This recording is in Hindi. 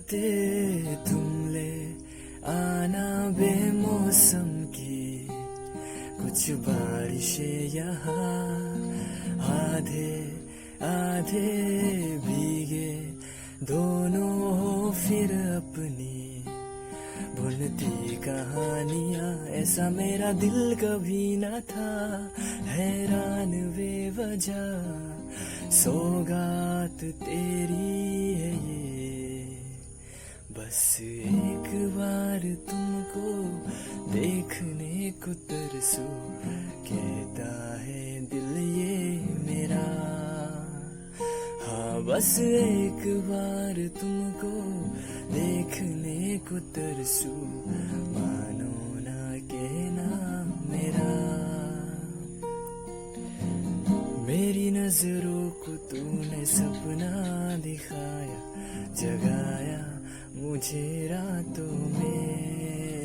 राते तुम ले आना बेमौसम की कुछ बारिशें यहाँ आधे आधे भीगे दोनों हो फिर अपनी बुनती कहानियाँ। ऐसा मेरा दिल कभी न था, हैरान बेवजह सौगात तेरी है ये। बस एक बार तुमको देखने को तरसू, कहता है दिल ये मेरा। हाँ बस एक बार तुमको देखने को तरसू, मानो ना कहना मेरा। मेरी नजरों को तूने सपना दिखाया, जगाया मुझे रातों में।